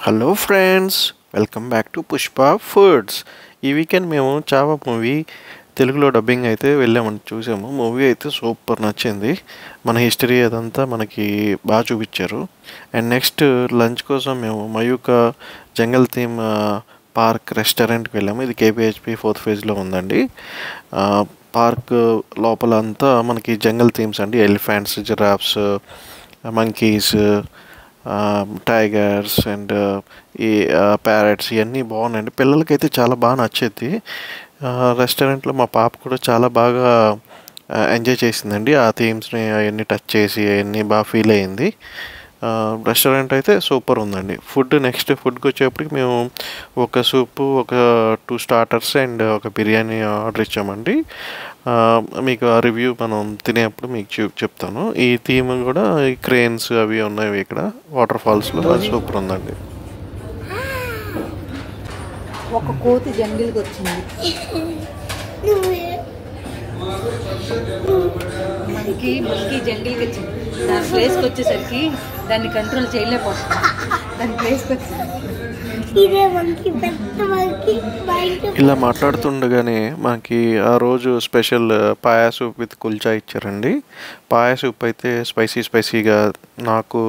Hello friends, welcome back to Pushpa foods. ఈ weekend మేము Chhaava movie తెలుగులో డబ్బింగ్ అయితే వెళ్ళామని చూసాము. మూవీ అయితే సూపర్ నచ్చింది. మన హిస్టరీ అదంతా మనకి బాగా చూపించారు. అండ్ నెక్స్ట్ లంచ్ కోసం మేము మయూక జంగల్ థీమ్ పార్క్ రెస్టారెంట్కి వెళ్ళాము. ఇది కేపీహెచ్పి 4th ఫేజ్లో ఉందండి. పార్క్ లోపల అంతా మనకి జంగల్ థీమ్స్ అండి. Elephants, giraffes, monkeys, tigers and ఈ ప్యారెట్స్ ఇవన్నీ బాగున్నాయండి. పిల్లలకైతే చాలా బాగా నచ్చేది. రెస్టారెంట్లో మా పాప కూడా చాలా బాగా ఎంజాయ్ చేసిందండి. ఆ థీమ్స్ని అవన్నీ టచ్ చేసి అవన్నీ బాగా ఫీల్ అయ్యింది. రెస్టారెంట్ అయితే సూపర్ ఉందండి. నెక్స్ట్ ఫుడ్కి వచ్చేప్పటికి మేము ఒక సూపు, ఒక 2 స్టార్టర్స్ అండ్ ఒక బిర్యానీ ఆర్డర్ ఇచ్చామండి. మీకు ఆ రివ్యూ మనం తినేప్పుడు మీకు చెప్తాను. ఈ థీమ్ కూడా ఈ క్రేన్స్ అవి ఉన్నాయి ఇక్కడ వాటర్ ఫాల్స్లో. అది సూపర్ ఉందండి. ఒక కోతి జంగిల్కి వచ్చింది. మనకి జంగిల్కి వచ్చింది. దాని ప్లేస్కి వచ్చేసరికి దాన్ని కంట్రోల్ చేయలేకపోతుంది. దాని ప్లేస్కి వచ్చింది. ఇలా మాట్లాడుతుండగానే మనకి ఆ రోజు special paya soup with kulcha ఇచ్చారండి. పాయా సూప్ అయితే స్పైసీగా నాకు,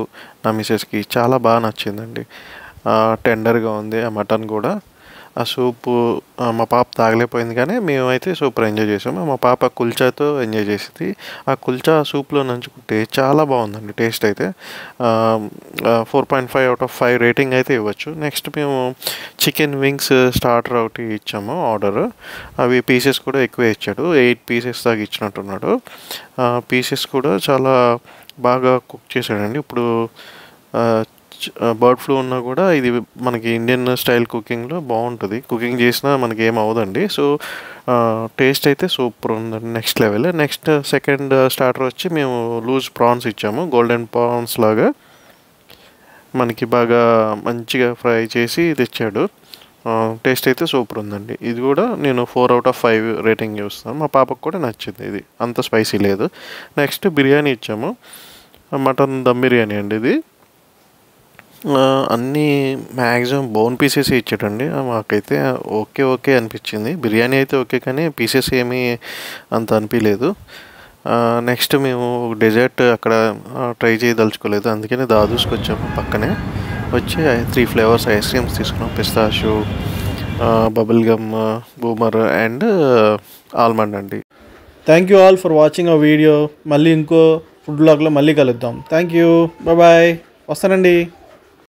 నా మిసెస్కి చాలా బాగా నచ్చిందండి. టెండర్గా ఉంది. ఆ మటన్ కూడా, ఆ సూపు మా పాప తాగలేకపోయింది, కానీ మేమైతే సూపర్ ఎంజాయ్ చేసాము. మా పాప కుల్చాతో ఎంజాయ్ చేసింది. ఆ కుల్చా సూప్లో నంచుకుంటే చాలా బాగుందండి. టేస్ట్ అయితే 4.5 out of 5 రేటింగ్ అయితే ఇవ్వచ్చు. నెక్స్ట్ మేము చికెన్ వింగ్స్ స్టార్టర్ ఒకటి ఇచ్చాము ఆర్డర్. అవి పీసెస్ కూడా ఎక్కువే ఇచ్చాడు. 8 పీసెస్ దాకా ఇచ్చినట్టున్నాడు. పీసెస్ కూడా చాలా బాగా కుక్ చేశాడండి. ఇప్పుడు బర్డ్ ఫ్లూ ఉన్నా కూడా ఇది మనకి ఇండియన్ స్టైల్ కుకింగ్లో బాగుంటుంది. కుకింగ్ చేసినా మనకి ఏం అవ్వదండి. సో టేస్ట్ అయితే సూపర్ ఉందండి, next level. Next second starter వచ్చి మేము లూజ్ ప్రాన్స్ ఇచ్చాము. గోల్డెన్ ప్రాన్స్ లాగా మనకి బాగా మంచిగా ఫ్రై చేసి తెచ్చాడు. టేస్ట్ అయితే సూపర్ ఉందండి. ఇది కూడా నేను 4 out of 5 రేటింగ్ ఇస్తాను. మా పాపకు కూడా నచ్చింది. ఇది అంత స్పైసీ లేదు. నెక్స్ట్ బిర్యానీ ఇచ్చాము. మటన్ దమ్ బిర్యానీ అండి. ఇది అన్నీ మ్యాక్సిమం బోన్ పీసెస్ ఇచ్చాడండి. మాకైతే ఓకే అనిపించింది. బిర్యానీ అయితే ఓకే, కానీ పీసెస్ ఏమీ అంత అనిపించలేదు. నెక్స్ట్ మేము డెజర్ట్ అక్కడ ట్రై చేయదలుచుకోలేదు, అందుకని దాదూస్కి వచ్చాము. పక్కనే వచ్చి 3 ఫ్లేవర్స్ ఐస్ క్రీమ్స్ తీసుకున్నాం. Pistachio, bubble gum, boomer and almond అండి. Thank you all for watching ఆ వీడియో. మళ్ళీ ఇంకో ఫుడ్ బ్లాగ్లో మళ్ళీ కలుద్దాం. Thank you, bye. వస్తానండి.